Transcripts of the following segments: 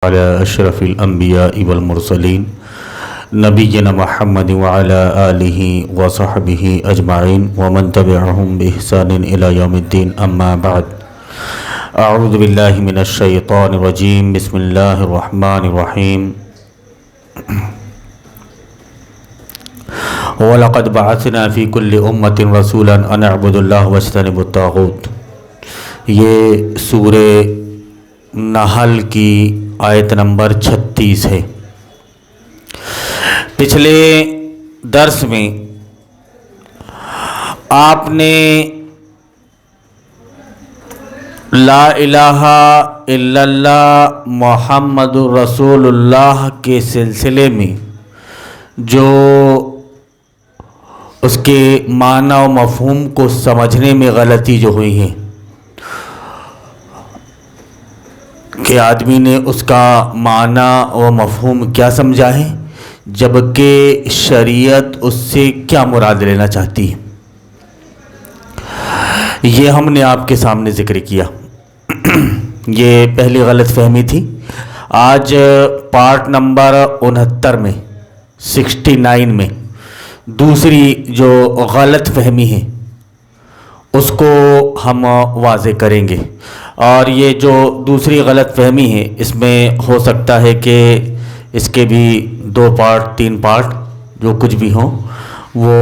على أشرف الأنبياء والمرسلين نبينا محمد وعلى آله وصحبه أجمعين ومن تبعهم بإحسان إلى يوم الدين أما بعد أعوذ بالله من الشيطان الرجيم بسم الله الرحمن الرحيم وَلَقَدْ بَعَثْنَا فِي كُلِّ أُمَّةٍ رَسُولًا أَنِ اعْبُدُوا اللَّهَ وَاجْتَنِبُوا الطَّاغُوتَ۔ یہ سورہ نحل کی آیت نمبر 36 ہے۔ پچھلے درس میں آپ نے لا الہ الا اللہ محمد رسول اللہ کے سلسلے میں جو اس کے معنی و مفہوم کو سمجھنے میں غلطی جو ہوئی ہے کہ آدمی نے اس کا معنی و مفہوم کیا سمجھا ہے جبکہ شریعت اس سے کیا مراد لینا چاہتی ہے، یہ ہم نے آپ کے سامنے ذکر کیا۔ یہ پہلی غلط فہمی تھی۔ آج پارٹ نمبر 69 میں 69 میں دوسری جو غلط فہمی ہے اس کو ہم واضح کریں گے، اور یہ جو دوسری غلط فہمی ہے اس میں ہو سکتا ہے کہ اس کے بھی 2 پارٹ 3 پارٹ جو کچھ بھی ہوں وہ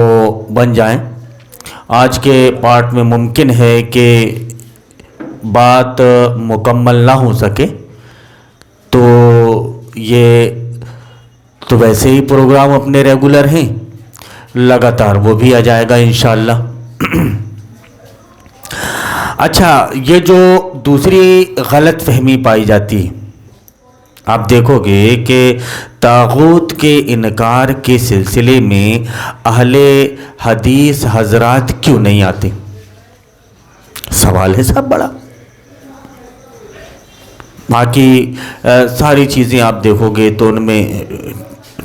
بن جائیں۔ آج کے پارٹ میں ممکن ہے کہ بات مکمل نہ ہو سکے، تو یہ تو ویسے ہی پروگرام اپنے ریگولر ہیں، لگاتار وہ بھی آ جائے گا انشاءاللہ۔ اچھا، یہ جو دوسری غلط فہمی پائی جاتی ہے، آپ دیکھو گے کہ طاغوت کے انکار کے سلسلے میں اہل حدیث حضرات کیوں نہیں آتے؟ سوال ہے صاحب بڑا۔ باقی ساری چیزیں آپ دیکھو گے تو ان میں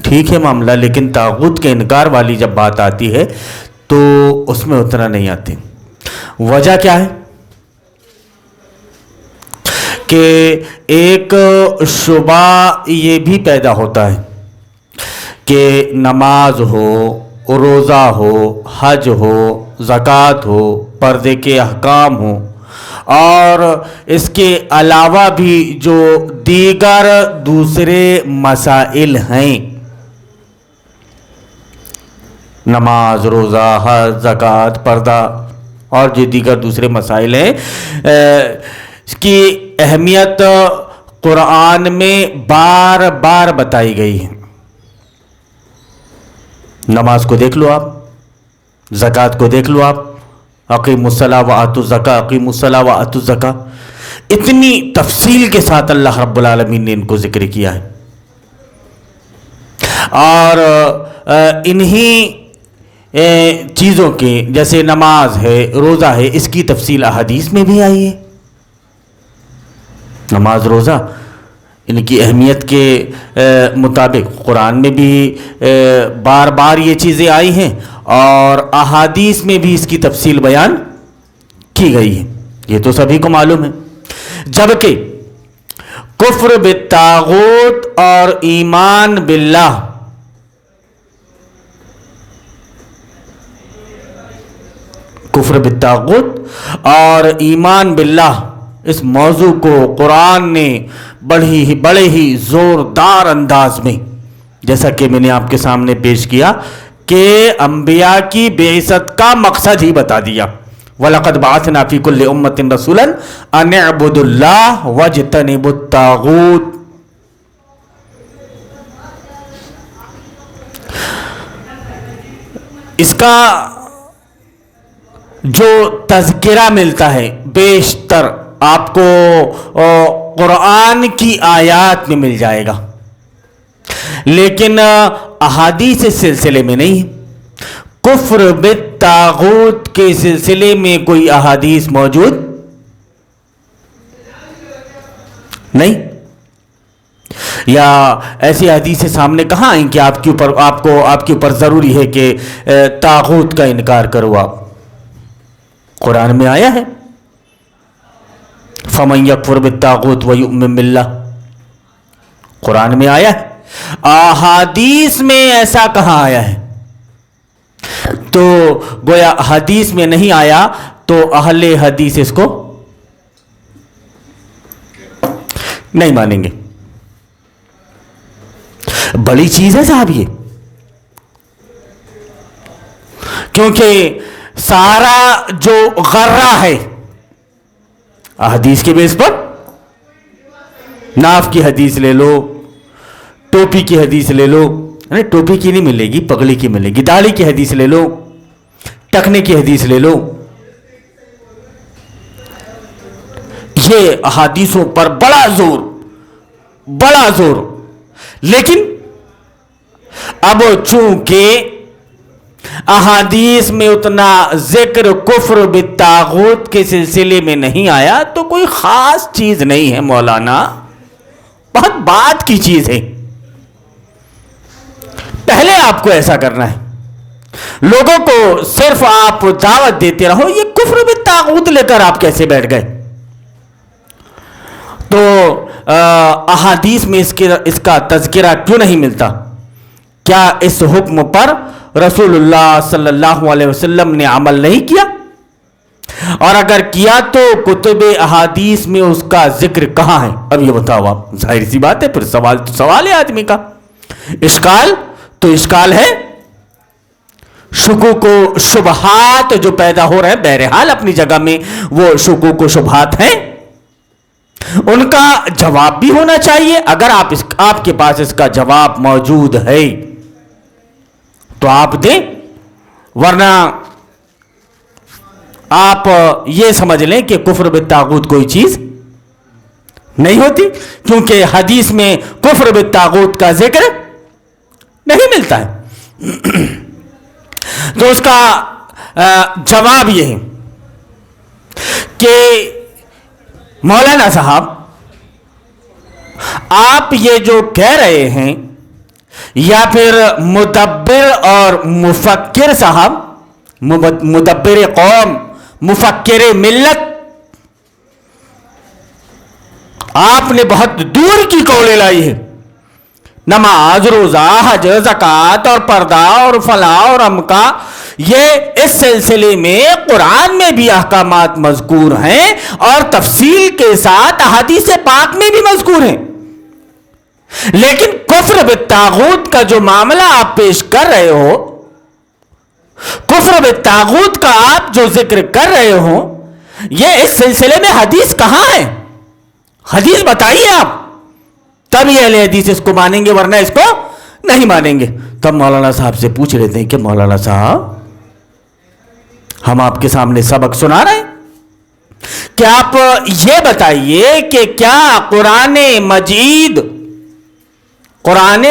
ٹھیک ہے معاملہ، لیکن طاغوت کے انکار والی جب بات آتی ہے تو اس میں اتنا نہیں آتے۔ وجہ کیا ہے؟ کہ ایک شبہ یہ بھی پیدا ہوتا ہے کہ نماز ہو، روزہ ہو، حج ہو، زکوٰۃ ہو، پردے کے احکام ہوں، اور اس کے علاوہ بھی جو دیگر دوسرے مسائل ہیں، نماز، روزہ، حج، زکوٰۃ، پردہ اور جو دیگر دوسرے مسائل ہیں، اس کی اہمیت قرآن میں بار بار بتائی گئی ہے۔ نماز کو دیکھ لو آپ، زکوٰۃ کو دیکھ لو آپ، اقیموا الصلاۃ وآتوا الزکاۃ، اقیموا الصلاۃ وآتوا الزکاۃ، اتنی تفصیل کے ساتھ اللہ رب العالمین نے ان کو ذکر کیا ہے، اور انہی چیزوں کے جیسے نماز ہے، روزہ ہے، اس کی تفصیل احادیث میں بھی آئی ہے۔ نماز، روزہ، ان کی اہمیت کے مطابق قرآن میں بھی بار بار یہ چیزیں آئی ہیں، اور احادیث میں بھی اس کی تفصیل بیان کی گئی ہے، یہ تو سبھی کو معلوم ہے۔ جبکہ کفر بالطاغوت اور ایمان باللہ، کفر بالطاغوت اور ایمان باللہ، اس موضوع کو قرآن نے بڑے ہی زوردار انداز میں، جیسا کہ میں نے آپ کے سامنے پیش کیا، کہ انبیاء کی بعثت کا مقصد ہی بتا دیا۔ وَلَقَدْ بَعَثْنَا فِي كُلِّ أُمَّةٍ رَسُولًا أَنِ اعْبُدُوا اللَّهَ وَاجْتَنِبُوا الطَّاغُوتَ۔ اس کا جو تذکرہ ملتا ہے بیشتر آپ کو قرآن کی آیات میں مل جائے گا، لیکن احادیث اس سلسلے میں نہیں۔ کفر بالطاغوت کے سلسلے میں کوئی احادیث موجود نہیں، یا ایسی حدیث سامنے کہاں آئیں کہ آپ کے اوپر ضروری ہے کہ طاغوت کا انکار کرو؟ آپ قرآن میں آیا ہے، فَمَنْ يَكْفُرْ بِالطَّاغُوتِ وَيُؤْمِنْ بِاللَّهِ، قرآن میں آیا ہے، احادیث میں ایسا کہاں آیا ہے؟ تو گویا حدیث میں نہیں آیا تو اہل حدیث اس کو نہیں مانیں گے. بڑی چیز ہے صاحب یہ، کیونکہ سارا جو غرہ ہے احادیث کے بیس پر، ناف کی حدیث لے لو، ٹوپی کی حدیث لے لو، ٹوپی کی نہیں ملے گی، پگڑی کی ملے گی، داڑھی کی حدیث لے لو، ٹکنے کی حدیث لے لو، یہ احادیثوں پر بڑا زور. لیکن اب چونکہ احادیث میں اتنا ذکر کفر بالطاغوت کے سلسلے میں نہیں آیا تو کوئی خاص چیز نہیں ہے مولانا، بہت بات کی چیز ہے. پہلے آپ کو ایسا کرنا ہے، لوگوں کو صرف آپ دعوت دیتے رہو. یہ کفر بالطاغوت لے کر آپ کیسے بیٹھ گئے؟ تو احادیث میں اس کا تذکرہ کیوں نہیں ملتا؟ کیا اس حکم پر رسول اللہ صلی اللہ علیہ وسلم نے عمل نہیں کیا؟ اور اگر کیا تو کتب احادیث میں اس کا ذکر کہاں ہے؟ اب یہ بتاؤ آپ. ظاہر سی بات ہے، پھر سوال تو سوال ہے آدمی کا، اشکال تو اشکال ہے. شکوک و شبہات جو پیدا ہو رہے ہیں، بہرحال اپنی جگہ میں وہ شکوک و شبہات ہیں، ان کا جواب بھی ہونا چاہیے. اگر آپ کے پاس اس کا جواب موجود ہے تو آپ دیں، ورنہ آپ یہ سمجھ لیں کہ کفر بالطاغوت کوئی چیز نہیں ہوتی، کیونکہ حدیث میں کفر بالطاغوت کا ذکر نہیں ملتا ہے. تو اس کا جواب یہ ہے کہ مولانا صاحب آپ یہ جو کہہ رہے ہیں، یا پھر مدبر اور مفکر صاحب، مدبر قوم مفکر ملت، آپ نے بہت دور کی قولیں لائی ہے. نماز، روزہ، حج، زکوٰۃ اور پردہ اور فلاں اور امکا، یہ اس سلسلے میں قرآن میں بھی احکامات مذکور ہیں اور تفصیل کے ساتھ احادیث پاک میں بھی مذکور ہیں. لیکن کفر بالطاغوت کا جو معاملہ آپ پیش کر رہے ہو، کفر بالطاغوت کا آپ جو ذکر کر رہے ہو، یہ اس سلسلے میں حدیث کہاں ہے؟ حدیث بتائیے آپ، تب یہ اہل حدیث اس کو مانیں گے، ورنہ اس کو نہیں مانیں گے. تب مولانا صاحب سے پوچھ لیتے ہیں کہ مولانا صاحب، ہم آپ کے سامنے سبق سنا رہے ہیں، کہ آپ یہ بتائیے کہ کیا قرآن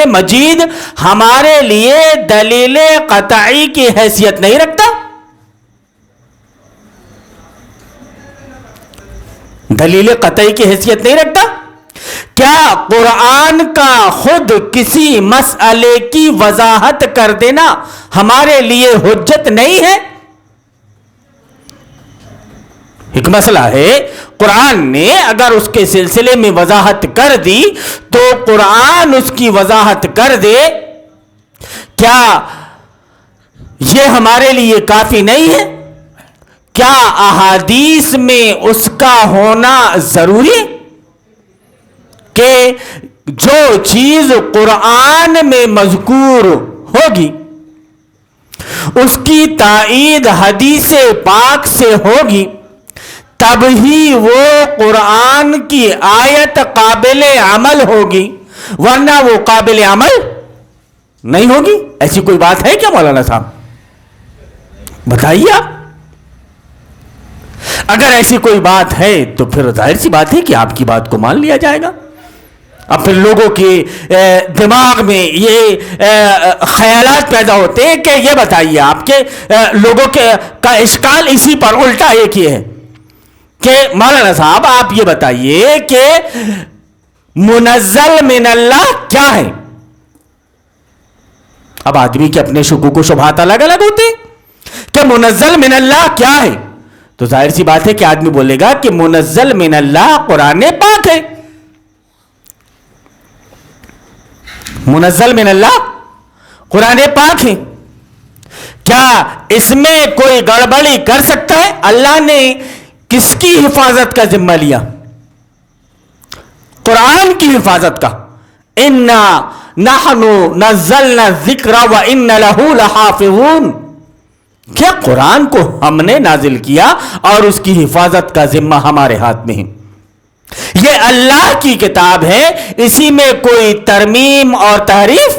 مجید ہمارے لیے دلیل قطعی کی حیثیت نہیں رکھتا؟ دلیل قطعی کی حیثیت نہیں رکھتا؟ کیا قرآن کا خود کسی مسئلے کی وضاحت کر دینا ہمارے لیے حجت نہیں ہے؟ ایک مسئلہ ہے، قرآن نے اگر اس کے سلسلے میں وضاحت کر دی تو قرآن اس کی وضاحت کر دے، کیا یہ ہمارے لیے کافی نہیں ہے؟ کیا احادیث میں اس کا ہونا ضروری ہے کہ جو چیز قرآن میں مذکور ہوگی اس کی تائید حدیث پاک سے ہوگی، تب ہی وہ قرآن کی آیت قابل عمل ہوگی، ورنہ وہ قابل عمل نہیں ہوگی؟ ایسی کوئی بات ہے کیا مولانا صاحب؟ بتائیے آپ. اگر ایسی کوئی بات ہے تو پھر ظاہر سی بات ہے کہ آپ کی بات کو مان لیا جائے گا. اب پھر لوگوں کے دماغ میں یہ خیالات پیدا ہوتے ہیں کہ یہ بتائیے آپ کے لوگوں کا اشکال اسی پر الٹا ایک یہ ہے کہ مولانا صاحب آپ یہ بتائیے کہ منزل من اللہ کیا ہے؟ اب آدمی کے اپنے شکوک و شبہات الگ الگ ہوتے ہیں کہ منزل من اللہ کیا ہے، تو ظاہر سی بات ہے کہ آدمی بولے گا کہ منزل من اللہ قرآن پاک ہے. منزل من اللہ، قرآن پاک ہے، کیا اس میں کوئی گڑبڑی کر سکتا ہے؟ اللہ نے کس کی حفاظت کا ذمہ لیا؟ قرآن کی حفاظت کا. انا نحن نزلنا الذکر وانا لہ لحافظون. کیا قرآن کو ہم نے نازل کیا اور اس کی حفاظت کا ذمہ ہمارے ہاتھ میں ہے. یہ اللہ کی کتاب ہے، اسی میں کوئی ترمیم اور تحریف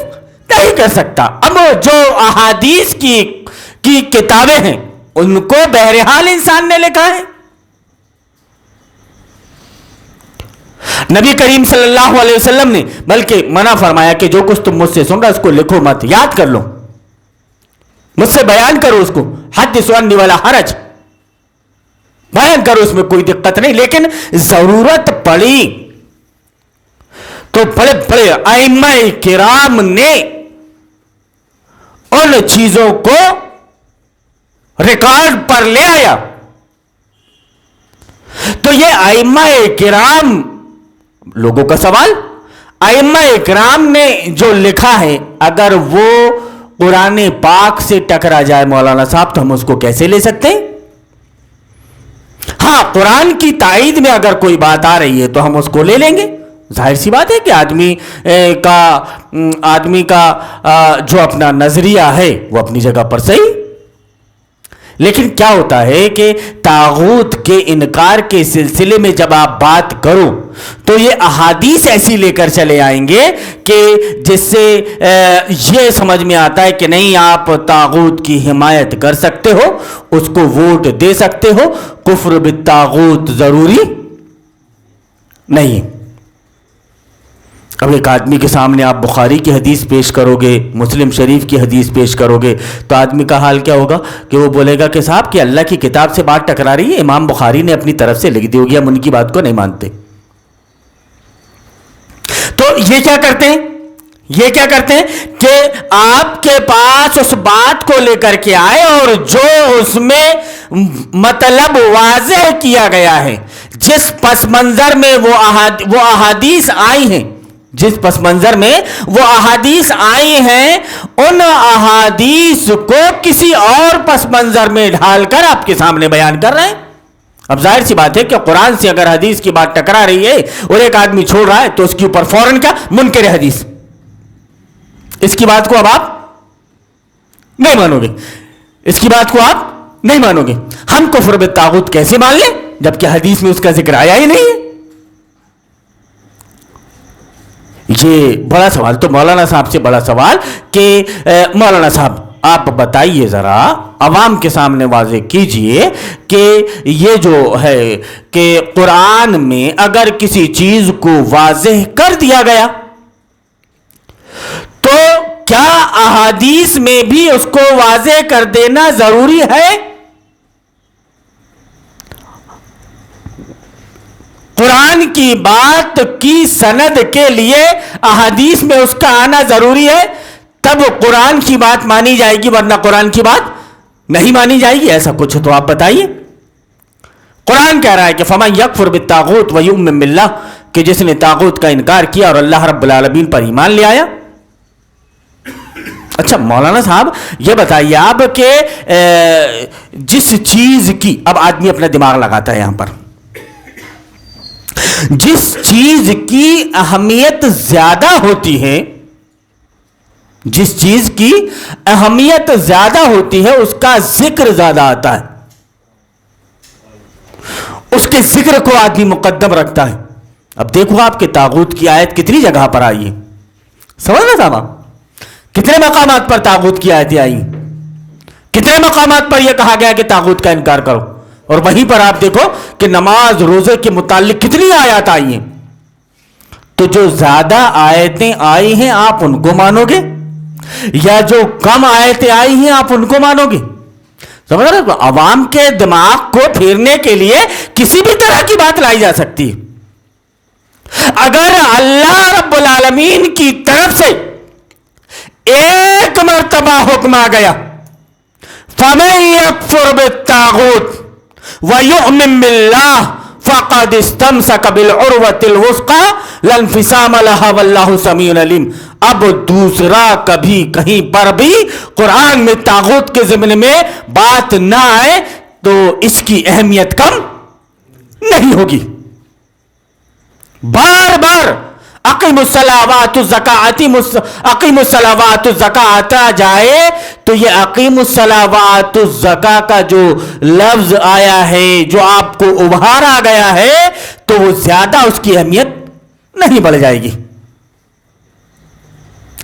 نہیں کر سکتا. اب جو احادیث کی کتابیں ہیں ان کو بہرحال انسان نے لکھا ہے. نبی کریم صلی اللہ علیہ وسلم نے بلکہ منع فرمایا کہ جو کچھ تم مجھ سے سن رہا اس کو لکھو مت، یاد کر لو، مجھ سے بیان کرو اس کو. حدث عنی ولا حرج، بیان کرو، اس میں کوئی دقت نہیں. لیکن ضرورت پڑی تو بڑے بڑے ائمہ کرام نے ان چیزوں کو ریکارڈ پر لے آیا. تو یہ ائمہ کرام، لوگوں کا سوال، ائمہ کرام نے جو لکھا ہے اگر وہ قرآن پاک سے ٹکرا جائے مولانا صاحب تو ہم اس کو کیسے لے سکتے ہیں؟ ہاں، قرآن کی تائید میں اگر کوئی بات آ رہی ہے تو ہم اس کو لے لیں گے. ظاہر سی بات ہے کہ آدمی کا جو اپنا نظریہ ہے وہ اپنی جگہ پر صحیح. لیکن کیا ہوتا ہے کہ طاغوت کے انکار کے سلسلے میں جب آپ بات کرو تو یہ احادیث ایسی لے کر چلے آئیں گے کہ جس سے یہ سمجھ میں آتا ہے کہ نہیں، آپ طاغوت کی حمایت کر سکتے ہو، اس کو ووٹ دے سکتے ہو، کفر بالطاغوت ضروری نہیں. اب ایک آدمی کے سامنے آپ بخاری کی حدیث پیش کرو گے، مسلم شریف کی حدیث پیش کرو گے تو آدمی کا حال کیا ہوگا کہ وہ بولے گا کہ صاحب کہ اللہ کی کتاب سے بات ٹکرا رہی ہے، امام بخاری نے اپنی طرف سے لکھ دی ہوگی، ہم ان کی بات کو نہیں مانتے. تو یہ کیا کرتے ہیں کہ آپ کے پاس اس بات کو لے کر کے آئے اور جو اس میں مطلب واضح کیا گیا ہے، جس پس منظر میں وہ احادیث آئی ہیں، جس پس منظر میں وہ احادیث آئی ہیں، ان احادیث کو کسی اور پس منظر میں ڈھال کر آپ کے سامنے بیان کر رہے ہیں. اب ظاہر سی بات ہے کہ قرآن سے اگر حدیث کی بات ٹکرا رہی ہے اور ایک آدمی چھوڑ رہا ہے تو اس کے اوپر فوراً کیا منکر حدیث. اس کی بات کو اب آپ نہیں مانو گے، اس کی بات کو آپ نہیں مانو گے. ہم کفر بالطاغوت کیسے مان لیں جبکہ حدیث میں اس کا ذکر آیا ہی نہیں ہے؟ یہ بڑا سوال. تو مولانا صاحب سے بڑا سوال کہ مولانا صاحب آپ بتائیے ذرا، عوام کے سامنے واضح کیجئے کہ یہ جو ہے کہ قرآن میں اگر کسی چیز کو واضح کر دیا گیا تو کیا احادیث میں بھی اس کو واضح کر دینا ضروری ہے؟ قرآن کی بات کی سند کے لیے احادیث میں اس کا آنا ضروری ہے، تب قرآن کی بات مانی جائے گی، ورنہ قرآن کی بات نہیں مانی جائے گی. ایسا کچھ تو آپ بتائیے. قرآن کہہ رہا ہے کہ فَمَن يَكْفُرْ بِالطَّاغُوتِ وَيُؤْمِن بِاللَّهِ، کہ جس نے طاغوت کا انکار کیا اور اللہ رب العالمین پر ایمان لے آیا. اچھا مولانا صاحب یہ بتائیے آپ کہ جس چیز کی، اب آدمی اپنا دماغ لگاتا ہے یہاں پر، جس چیز کی اہمیت زیادہ ہوتی ہے، جس چیز کی اہمیت زیادہ ہوتی ہے اس کا ذکر زیادہ آتا ہے، اس کے ذکر کو آدمی مقدم رکھتا ہے. اب دیکھو آپ کے طاغوت کی آیت کتنی جگہ پر آئی ہے، سمجھ رہا صاحب، کتنے مقامات پر طاغوت کی آیتیں آئی، کتنے مقامات پر یہ کہا گیا کہ طاغوت کا انکار کرو، اور وہیں پر آپ دیکھو کہ نماز روزے کے متعلق کتنی آیات آئی ہیں. تو جو زیادہ آیتیں آئی ہیں آپ ان کو مانو گے یا جو کم آیتیں آئی ہیں آپ ان کو مانو گے؟ سمجھ رہے ہو؟ عوام کے دماغ کو پھیرنے کے لیے کسی بھی طرح کی بات لائی جا سکتی ہے. اگر اللہ رب العالمین کی طرف سے ایک مرتبہ حکم آ گیا فَمَن يَكْفُرْ بِالطَّاغُوتِ وَيُؤْمِن بِاللَّهِ فَقَدِ اسْتَمْسَكَ بِالْعُرْوَةِ الْوُثْقَى لَا انْفِصَامَ لَهَا وَاللَّهُ سَمِيعٌ عَلِيمٌ. اب دوسرا کبھی کہیں پر بھی قرآن میں طاغوت کے ضمن میں بات نہ آئے تو اس کی اہمیت کم نہیں ہوگی. بار بار اقیم الصلاوات الزکاۃ جائے تو یہ اقیم الصلاوات الزکاۃ کا جو لفظ آیا ہے، جو آپ کو ابھارا گیا ہے، تو وہ زیادہ اس کی اہمیت نہیں بڑھ جائے گی.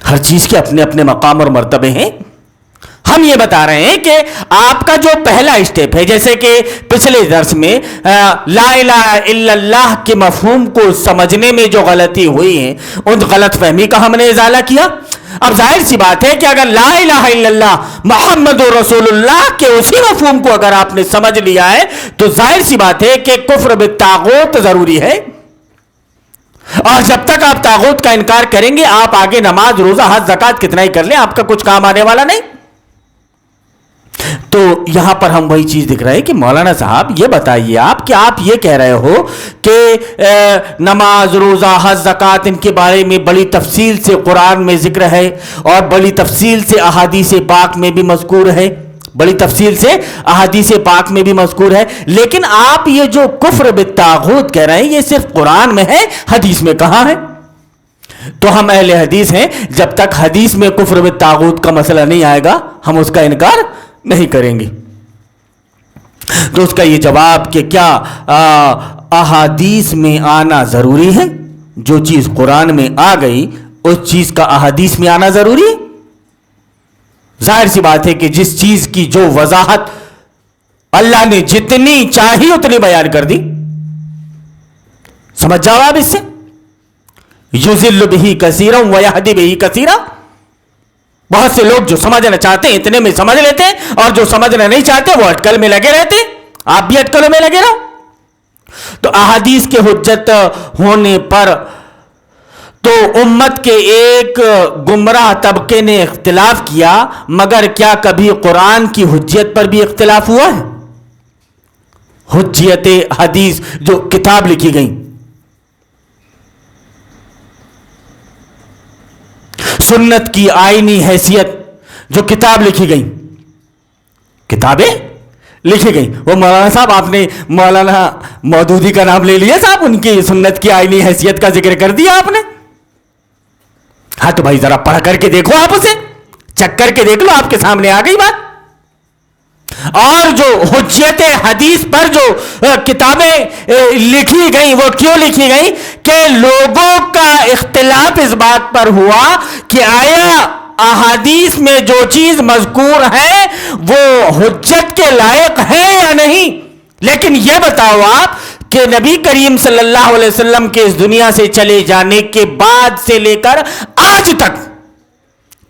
ہر چیز کے اپنے اپنے مقام اور مرتبے ہیں. ہم یہ بتا رہے ہیں کہ آپ کا جو پہلا اسٹیپ ہے، جیسے کہ پچھلے درس میں لا الہ الا اللہ کے مفہوم کو سمجھنے میں جو غلطی ہوئی ہے، ان غلط فہمی کا ہم نے ازالہ کیا. اب ظاہر سی بات ہے کہ اگر لا الہ الا اللہ محمد رسول اللہ کے اسی مفہوم کو اگر آپ نے سمجھ لیا ہے تو ظاہر سی بات ہے کہ کفر بالطاغوت ضروری ہے. اور جب تک آپ طاغوت کا انکار کریں گے، آپ آگے نماز، روزہ، حج، زکات کتنا ہی کر لیں، آپ کا کچھ کام آنے والا نہیں. تو یہاں پر ہم وہی چیز دکھ رہے ہیں کہ مولانا صاحب یہ بتائیے آپ کہ آپ یہ کہہ رہے ہو کہ نماز، روزہ، حج، زکات ان کے بارے میں بڑی تفصیل سے قرآن میں ذکر ہے اور بڑی تفصیل سے احادیث پاک میں بھی مذکور ہے، بڑی تفصیل سے احادیث پاک میں بھی مذکور ہے، لیکن آپ یہ جو کفر بالطاغوت کہہ رہے ہیں یہ صرف قرآن میں ہے، حدیث میں کہاں ہے؟ تو ہم اہل حدیث ہیں، جب تک حدیث میں کفر بالطاغوت کا مسئلہ نہیں آئے گا ہم اس کا انکار نہیں کریں گے. تو اس کا یہ جواب کہ کیا احادیث میں آنا ضروری ہے؟ جو چیز قرآن میں آ گئی اس چیز کا احادیث میں آنا ضروری ہے؟ ظاہر سی بات ہے کہ جس چیز کی جو وضاحت اللہ نے جتنی چاہی اتنی بیان کر دی. سمجھ جاؤ آپ اس سے. یضل بہ کثیرا ویہدی بہ کثیرا. بہت سے لوگ جو سمجھنا چاہتے ہیں اتنے میں سمجھ لیتے ہیں، اور جو سمجھنا نہیں چاہتے وہ اٹکل میں لگے رہتے ہیں. آپ بھی اٹکلوں میں لگے رہو. تو احادیث کے حجت ہونے پر تو امت کے ایک گمراہ طبقے نے اختلاف کیا، مگر کیا کبھی قرآن کی حجت پر بھی اختلاف ہوا ہے؟ حجت حدیث جو کتاب لکھی گئی، سنت کی آئینی حیثیت جو کتاب لکھی گئی، کتابیں لکھی گئی. وہ مولانا صاحب آپ نے مولانا مودودی کا نام لے لیا صاحب، ان کی سنت کی آئینی حیثیت کا ذکر کر دیا آپ نے. ہاں تو بھائی ذرا پڑھ کر کے دیکھو، آپ اسے چیک کر کے دیکھ لو، آپ کے سامنے آ گئی بات. اور جو حجت حدیث پر جو کتابیں لکھی گئیں وہ کیوں لکھی گئیں؟ کہ لوگوں کا اختلاف اس بات پر ہوا کہ آیا احادیث میں جو چیز مذکور ہے وہ حجت کے لائق ہے یا نہیں. لیکن یہ بتاؤ آپ کہ نبی کریم صلی اللہ علیہ وسلم کے اس دنیا سے چلے جانے کے بعد سے لے کر آج تک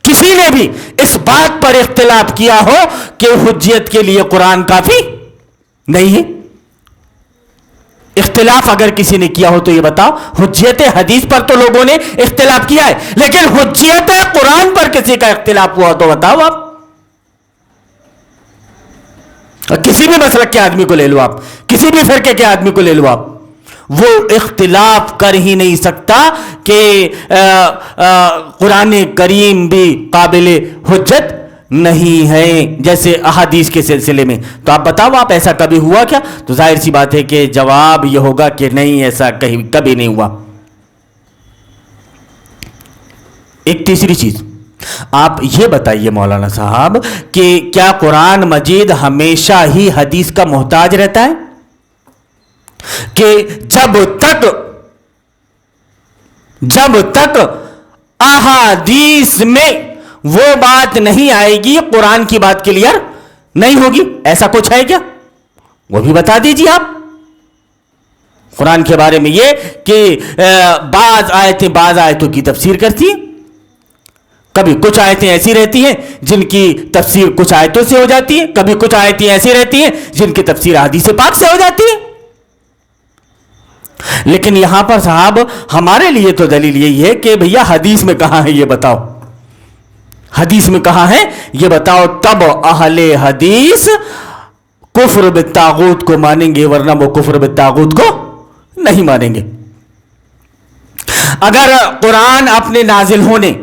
کسی نے بھی اس بات پر اختلاف کیا ہو کہ حجت کے لیے قرآن کافی نہیں ہے؟ اختلاف اگر کسی نے کیا ہو تو یہ بتاؤ. حجت حدیث پر تو لوگوں نے اختلاف کیا ہے، لیکن حجت قرآن پر کسی کا اختلاف ہوا تو بتاؤ آپ. کسی بھی مسلک کے آدمی کو لے لو آپ، کسی بھی فرقے کے آدمی کو لے لو آپ، وہ اختلاف کر ہی نہیں سکتا کہ قرآن کریم بھی قابل حجت نہیں ہے جیسے احادیث کے سلسلے میں. تو آپ بتاؤ آپ ایسا کبھی ہوا کیا؟ تو ظاہر سی بات ہے کہ جواب یہ ہوگا کہ نہیں، ایسا کبھی نہیں ہوا. ایک تیسری چیز آپ یہ بتائیے مولانا صاحب کہ کیا قرآن مجید ہمیشہ ہی حدیث کا محتاج رہتا ہے؟ کہ جب تک احادیث میں وہ بات نہیں آئے گی قرآن کی بات کلیئر نہیں ہوگی؟ ایسا کچھ ہے کیا؟ وہ بھی بتا دیجیے آپ. قرآن کے بارے میں یہ کہ بعض آیتوں کی تفسیر کرتی ہیں، کبھی کچھ آیتیں ایسی رہتی ہیں جن کی تفسیر کچھ آیتوں سے ہو جاتی ہے، کبھی کچھ آیتیں ایسی رہتی ہیں جن کی تفسیر حدیث پاک سے ہو جاتی ہے. لیکن یہاں پر صاحب ہمارے لیے تو دلیل یہی ہے کہ بھیا حدیث میں کہاں ہے یہ بتاؤ، حدیث میں کہاں ہے یہ بتاؤ، تب اہل حدیث کفر بالطاغوت کو مانیں گے، ورنہ وہ کفر بالطاغوت کو نہیں مانیں گے. اگر قرآن اپنے نازل ہونے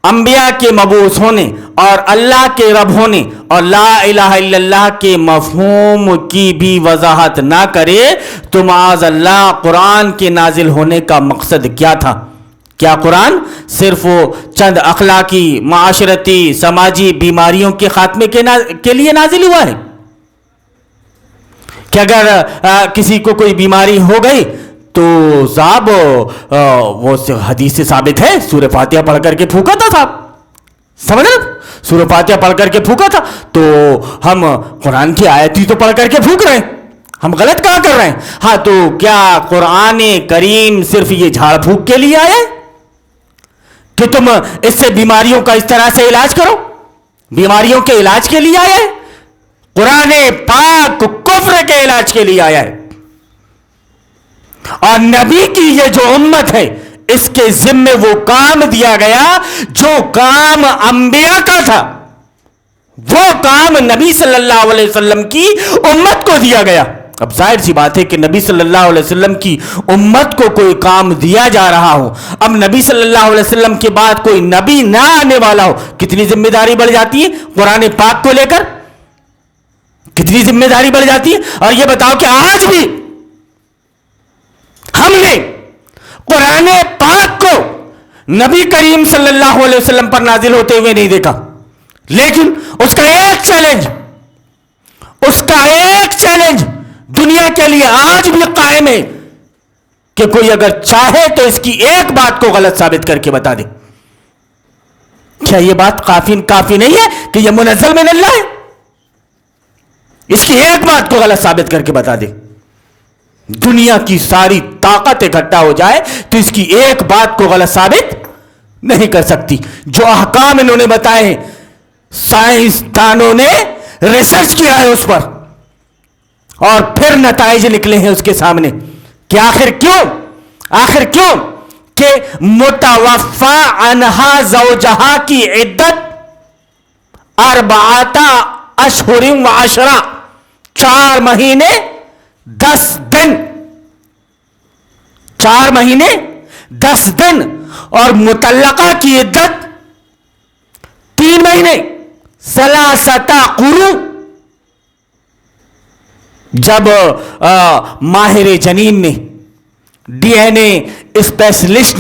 انبیاء کے مبعوث ہونے اور اللہ کے رب ہونے اور لا الہ الا اللہ کے مفہوم کی بھی وضاحت نہ کرے تو معاذ اللہ قرآن کے نازل ہونے کا مقصد کیا تھا؟ کیا قرآن صرف وہ چند اخلاقی، معاشرتی، سماجی بیماریوں کے خاتمے کے لیے نازل ہوا ہے کہ اگر کسی کو کوئی بیماری ہو گئی تو صاحب وہ حدیث سے ثابت ہے سورہ فاتحہ پڑھ کر کے پھونکا تھا صاحب، سمجھ رہے؟ سورہ فاتحہ پڑھ کر کے پھونکا تھا، تو ہم قرآن کی آیت ہی تو پڑھ کر کے پھونک رہے ہیں، ہم غلط کہاں کر رہے ہیں؟ ہاں تو کیا قرآن کریم صرف یہ جھاڑ پھونک کے لیے آیا ہے کہ تم اس سے بیماریوں کا اس طرح سے علاج کرو؟ بیماریوں کے علاج کے لیے آیا ہے؟ قرآن پاک کفر کے علاج کے لیے آیا ہے، اور نبی کی یہ جو امت ہے اس کے ذمے وہ کام دیا گیا جو کام انبیاء کا تھا، وہ کام نبی صلی اللہ علیہ وسلم کی امت کو دیا گیا۔ اب ظاہر سی بات ہے کہ نبی صلی اللہ علیہ وسلم کی امت کو کوئی کام دیا جا رہا ہو، اب نبی صلی اللہ علیہ وسلم کے بعد کوئی نبی نہ آنے والا ہو، کتنی ذمہ داری بڑھ جاتی ہے قرآن پاک کو لے کر، کتنی ذمہ داری بڑھ جاتی ہے۔ اور یہ بتاؤ کہ آج بھی ہم نے قرآن پاک کو نبی کریم صلی اللہ علیہ وسلم پر نازل ہوتے ہوئے نہیں دیکھا، لیکن اس کا ایک چیلنج دنیا کے لیے آج بھی قائم ہے کہ کوئی اگر چاہے تو اس کی ایک بات کو غلط ثابت کر کے بتا دے۔ کیا یہ بات کافی نہیں ہے کہ یہ منزل من اللہ ہے؟ اس کی ایک بات کو غلط ثابت کر کے بتا دے، دنیا کی ساری طاقت اکٹھا ہو جائے تو اس کی ایک بات کو غلط ثابت نہیں کر سکتی۔ جو احکام انہوں نے بتائے ہیں، سائنسدانوں نے ریسرچ کیا ہے اس پر اور پھر نتائج نکلے ہیں اس کے سامنے کہ آخر کیوں کہ متوفا عنہا زوجہا کی عدت 4 اشہر و 10 4 مہینے 10 دن 4 مہینے 10 دن اور مطلقہ کی عدت 3 مہینے 3 قروء۔ جب ماہر جنین نے ڈی این اے اسپیشلسٹ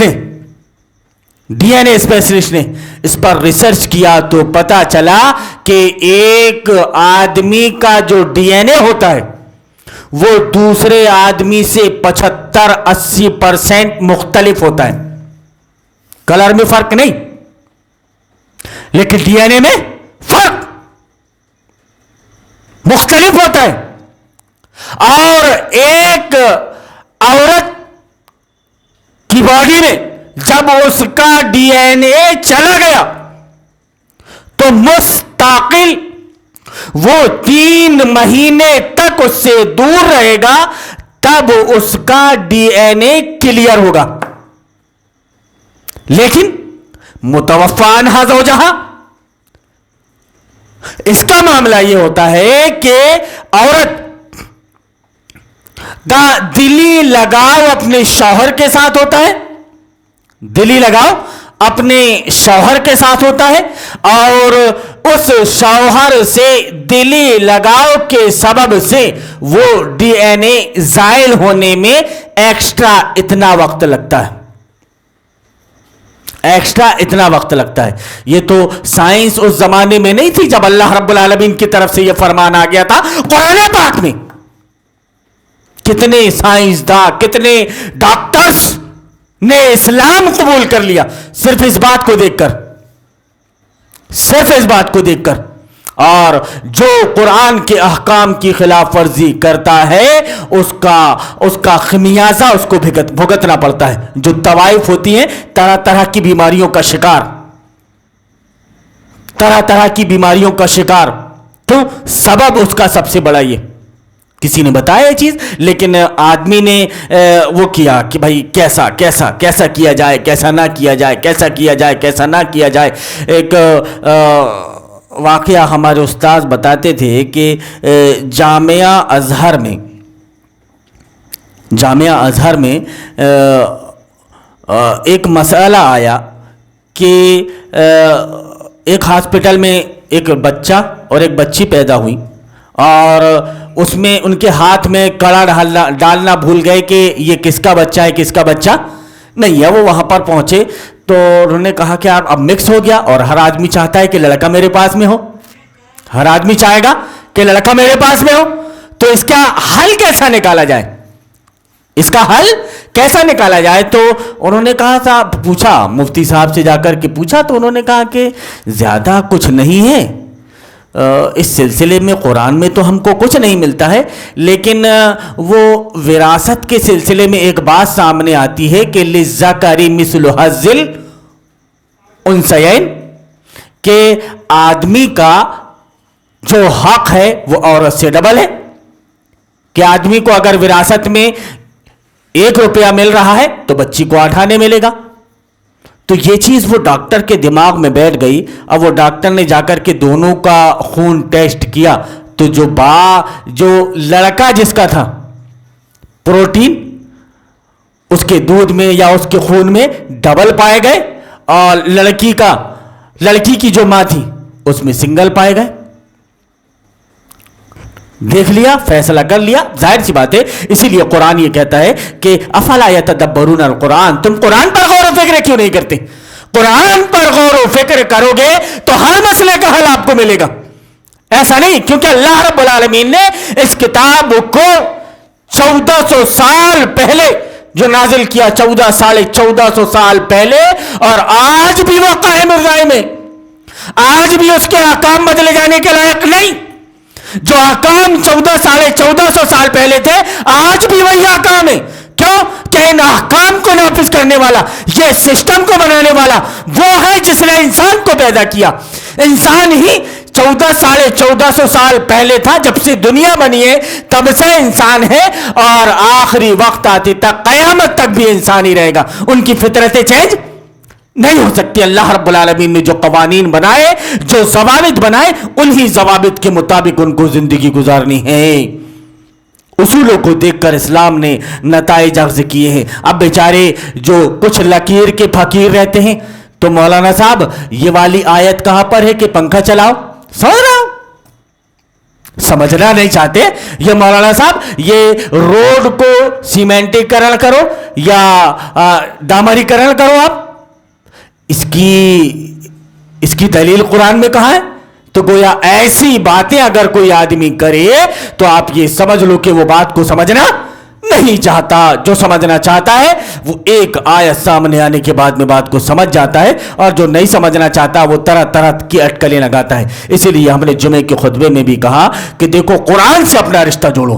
نے اس پر ریسرچ کیا تو پتا چلا کہ ایک آدمی کا جو ڈی این اے ہوتا ہے وہ دوسرے آدمی سے 75-80% مختلف ہوتا ہے۔ کلر میں فرق نہیں، لیکن ڈی این اے میں فرق مختلف ہوتا ہے۔ اور ایک عورت کی باڈی میں جب اس کا ڈی این اے چلا گیا تو مستقل وہ 3 مہینے تک اس سے دور رہے گا، تب اس کا ڈی این اے کلیئر ہوگا۔ لیکن متوفا عنہا زوجہا، اس کا معاملہ یہ ہوتا ہے کہ عورت دلی لگاؤ اپنے شوہر کے ساتھ ہوتا ہے، دلی لگاؤ اپنے شوہر کے ساتھ ہوتا ہے، اور اس شوہر سے دلی لگاؤ کے سبب سے وہ ڈی این اے زائل ہونے میں ایکسٹرا اتنا وقت لگتا ہے۔ یہ تو سائنس اس زمانے میں نہیں تھی جب اللہ رب العالمین کی طرف سے یہ فرمان آ گیا تھا۔ قرآن پاک میں کتنے سائنسداں، کتنے ڈاکٹرز نے اسلام قبول کر لیا صرف اس بات کو دیکھ کر، اور جو قرآن کے احکام کی خلاف ورزی کرتا ہے اس کا خمیازہ اس کو بھگتنا پڑتا ہے۔ جو طوائف ہوتی ہیں طرح طرح کی بیماریوں کا شکار، تو سبب اس کا سب سے بڑا یہ کسی نے بتایا یہ چیز، لیکن آدمی نے وہ کیا کہ بھائی کیسا کیا جائے، کیسا نہ کیا جائے، کیسا کیا جائے، کیسا نہ کیا جائے۔ ایک واقعہ ہمارے استاذ بتاتے تھے کہ جامعہ ازہر میں ایک مسئلہ آیا کہ ایک ہاسپٹل میں ایک بچہ اور ایک بچی پیدا ہوئی اور اس میں ان کے ہاتھ میں کڑا ڈالنا بھول گئے کہ یہ کس کا بچہ ہے کس کا بچہ نہیں ہے. وہ وہاں پر پہنچے تو انہوں نے کہا کہ اب مکس ہو گیا اور ہر آدمی چاہتا ہے کہ لڑکا میرے پاس میں ہو, ہر آدمی چاہے گا کہ لڑکا میرے پاس میں ہو, تو اس کا حل کیسا نکالا جائے, اس کا حل کیسا نکالا جائے. تو انہوں نے کہا تھا, پوچھا مفتی صاحب سے جا کر کے پوچھا تو انہوں نے کہا کہ زیادہ کچھ نہیں ہے اس سلسلے میں, قرآن میں تو ہم کو کچھ نہیں ملتا ہے, لیکن وہ وراثت کے سلسلے میں ایک بات سامنے آتی ہے کہ للذکر مثل حظ الانثیین, کہ آدمی کا جو حق ہے وہ عورت سے ڈبل ہے, کہ آدمی کو اگر وراثت میں 1 روپیہ مل رہا ہے تو بچی کو 8 آنے ملے گا. تو یہ چیز وہ ڈاکٹر کے دماغ میں بیٹھ گئی. اب وہ ڈاکٹر نے جا کر کے دونوں کا خون ٹیسٹ کیا تو جو لڑکا جس کا تھا پروٹین اس کے دودھ میں یا اس کے خون میں ڈبل پائے گئے, اور لڑکی کی جو ماں تھی اس میں سنگل پائے گئے. دیکھ لیا, فیصلہ کر لیا, ظاہر سی بات ہے. اسی لیے قرآن یہ کہتا ہے کہ افلا یتدبرون القرآن, تم قرآن پر غور و فکر کیوں نہیں کرتے؟ قرآن پر غور و فکر کرو گے تو ہر مسئلے کا حل آپ کو ملے گا. ایسا نہیں, کیونکہ اللہ رب العالمین نے اس کتاب کو 1400 سال پہلے جو نازل کیا, 1400 سال پہلے, اور آج بھی وہ قائم الدائم ہے. آج بھی اس کے احکام بدلے جانے کے لائق نہیں. جو احکام 1400 سال پہلے تھے آج بھی وہی احکام ہے. کیوں؟ کہ ان احکام کو نافذ کرنے والا, یہ سسٹم کو بنانے والا وہ ہے جس نے انسان کو پیدا کیا. انسان ہی 1400 سال پہلے تھا, جب سے دنیا بنی ہے تب سے انسان ہے, اور آخری وقت آتے تک قیامت تک بھی انسان ہی رہے گا. ان کی فطرتیں چینج نہیں ہو سکتی. اللہ رب العالمین نے جو قوانین بنائے, جو ضوابط بنائے, انہی ضوابط کے مطابق ان کو زندگی گزارنی ہے. اصولوں کو دیکھ کر اسلام نے نتائج اخذ کیے ہیں. اب بیچارے جو کچھ لکیر کے فقیر رہتے ہیں, تو مولانا صاحب یہ والی آیت کہاں پر ہے کہ پنکھا چلاؤ, سمجھنا نہیں چاہتے. یہ مولانا صاحب یہ روڈ کو سیمنٹیکرن کرو یا ڈامریکرن کرو, آپ اس کی دلیل قرآن میں کہاں ہے؟ تو گویا ایسی باتیں اگر کوئی آدمی کرے تو آپ یہ سمجھ لو کہ وہ بات کو سمجھنا نہیں چاہتا. جو سمجھنا چاہتا ہے وہ ایک آیت سامنے آنے کے بعد میں بات کو سمجھ جاتا ہے, اور جو نہیں سمجھنا چاہتا وہ طرح طرح کی اٹکلیں لگاتا ہے. اسی لیے ہم نے جمعے کے خطبے میں بھی کہا کہ دیکھو قرآن سے اپنا رشتہ جوڑو.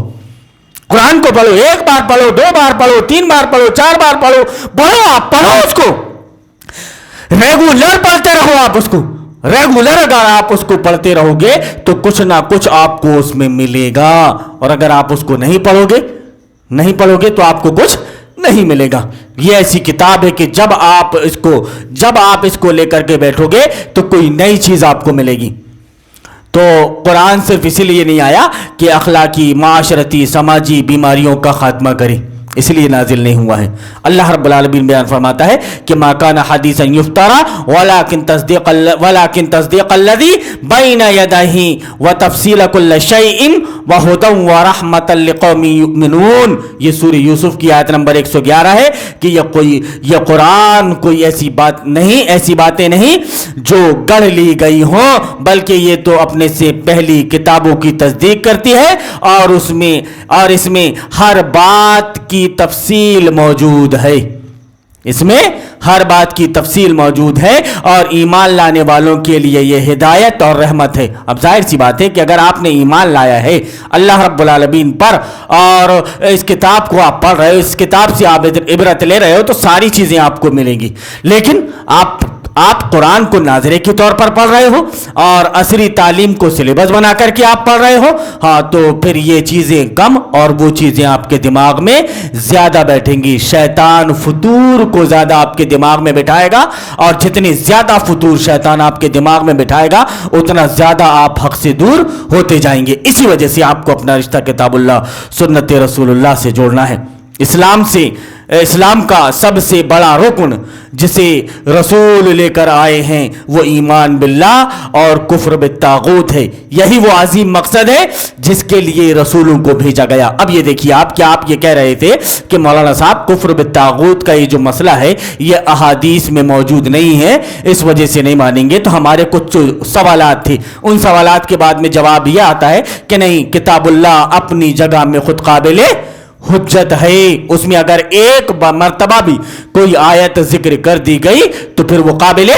قرآن کو پڑھو, 1 بار پڑھو, 2 بار پڑھو, 3 بار پڑھو, 4 بار پڑھو, آپ پڑھو اس کو, ریگولر پڑھتے رہو. آپ اس کو ریگولر اگر آپ اس کو پڑھتے رہو گے تو کچھ نہ کچھ آپ کو اس میں ملے گا, اور اگر آپ اس کو نہیں پڑھو گے تو آپ کو کچھ نہیں ملے گا. یہ ایسی کتاب ہے کہ جب آپ اس کو لے کر کے بیٹھو گے تو کوئی نئی چیز آپ کو ملے گی. تو قرآن صرف اسی لیے نہیں آیا کہ اخلاقی, معاشرتی, سماجی بیماریوں کا خاتمہ کرے, اس لیے نازل نہیں ہوا ہے. اللہ رب العالمین بیان فرماتا ہے کہ ما کان حدیثا یفترا ولکن تصدیق الذی بین یدیہ وتفصیل کل شیء وہدی ورحمۃ لقوم یؤمنون. یہ سورہ یوسف کی آیت نمبر 111 ہے کہ یہ قرآن کوئی ایسی باتیں نہیں جو گڑھ لی گئی ہوں, بلکہ یہ تو اپنے سے پہلی کتابوں کی تصدیق کرتی ہے, اور اس میں ہر بات کی تفصیل موجود ہے. اس میں ہر بات کی تفصیل موجود ہے, اور ایمان لانے والوں کے لیے یہ ہدایت اور رحمت ہے. اب ظاہر سی بات ہے کہ اگر آپ نے ایمان لایا ہے اللہ رب العالمین پر, اور اس کتاب کو آپ پڑھ رہے ہو, اس کتاب سے آپ عبرت لے رہے ہو, تو ساری چیزیں آپ کو ملیں گی. لیکن آپ قرآن کو ناظرے کے طور پر پڑھ رہے ہو اور عصری تعلیم کو سلیبس بنا کر کے آپ پڑھ رہے ہو, ہاں تو پھر یہ چیزیں کم اور وہ چیزیں آپ کے دماغ میں زیادہ بیٹھیں گی. شیطان فطور کو زیادہ آپ کے دماغ میں بٹھائے گا, اور جتنی زیادہ فطور شیطان آپ کے دماغ میں بٹھائے گا اتنا زیادہ آپ حق سے دور ہوتے جائیں گے. اسی وجہ سے آپ کو اپنا رشتہ کتاب اللہ, سنت رسول اللہ سے جوڑنا ہے. اسلام سے اسلام کا سب سے بڑا رکن جسے رسول لے کر آئے ہیں وہ ایمان باللہ اور کفر بالطاغوت ہے. یہی وہ عظیم مقصد ہے جس کے لیے رسولوں کو بھیجا گیا. اب یہ دیکھیے آپ یہ کہہ رہے تھے کہ مولانا صاحب کفر بالطاغوت کا یہ جو مسئلہ ہے یہ احادیث میں موجود نہیں ہے, اس وجہ سے نہیں مانیں گے. تو ہمارے کچھ سوالات تھے, ان سوالات کے بعد میں جواب یہ آتا ہے کہ نہیں, کتاب اللہ اپنی جگہ میں خود قابل حجت ہے. اس میں اگر ایک مرتبہ بھی کوئی آیت ذکر کر دی گئی تو پھر وہ قابل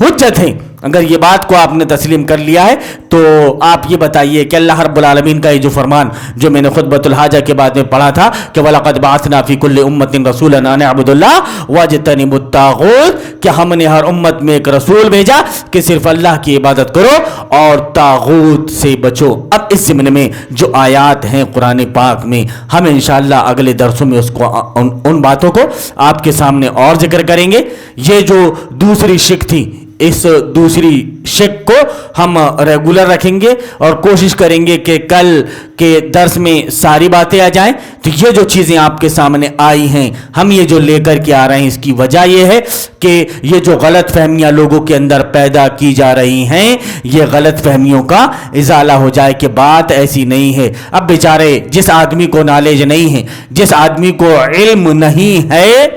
حجت ہے. اگر یہ بات کو آپ نے تسلیم کر لیا ہے تو آپ یہ بتائیے کہ اللہ رب العالمین کا یہ جو فرمان جو میں نے خطبۃ الحاجہ کے بعد میں پڑھا تھا کہ وَلَقَدْ بَعَثْنَا فِي كُلِّ أُمَّةٍ رَسُولًا أَنِ اعْبُدُوا اللَّهَ وَاجْتَنِبُوا الطَّاغُوتَ, کہ ہم نے ہر امت میں ایک رسول بھیجا کہ صرف اللہ کی عبادت کرو اور طاغوت سے بچو. اب اس ضمن میں جو آیات ہیں قرآن پاک میں ہم انشاءاللہ اگلے درسوں میں اس کو ان باتوں کو آپ کے سامنے اور ذکر کریں گے. یہ جو دوسری شک تھی, اس دوسری شک کو ہم ریگولر رکھیں گے اور کوشش کریں گے کہ کل کے درس میں ساری باتیں آ جائیں. تو یہ جو چیزیں آپ کے سامنے آئی ہیں ہم یہ جو لے کر کے آ رہے ہیں, اس کی وجہ یہ ہے کہ یہ جو غلط فہمیاں لوگوں کے اندر پیدا کی جا رہی ہیں یہ غلط فہمیوں کا ازالہ ہو جائے کہ بات ایسی نہیں ہے. اب بیچارے جس آدمی کو نالج نہیں ہے, جس آدمی کو علم نہیں ہے,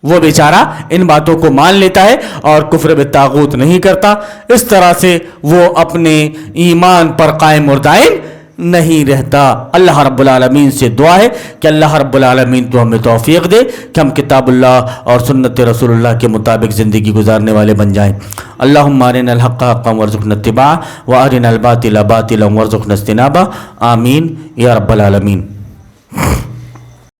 وہ بیچارہ ان باتوں کو مان لیتا ہے اور کفر بالطاغوت نہیں کرتا. اس طرح سے وہ اپنے ایمان پر قائم اور دائم نہیں رہتا. اللہ رب العالمین سے دعا ہے کہ اللہ رب العالمین تو ہمیں توفیق دے کہ ہم کتاب اللہ اور سنت رسول اللہ کے مطابق زندگی گزارنے والے بن جائیں. اللہم ارنا الحق حقا وارزقنا اتباعہ وارنا الباطل باطلا وارزقنا اجتنابہ. آمین یا رب العالمین.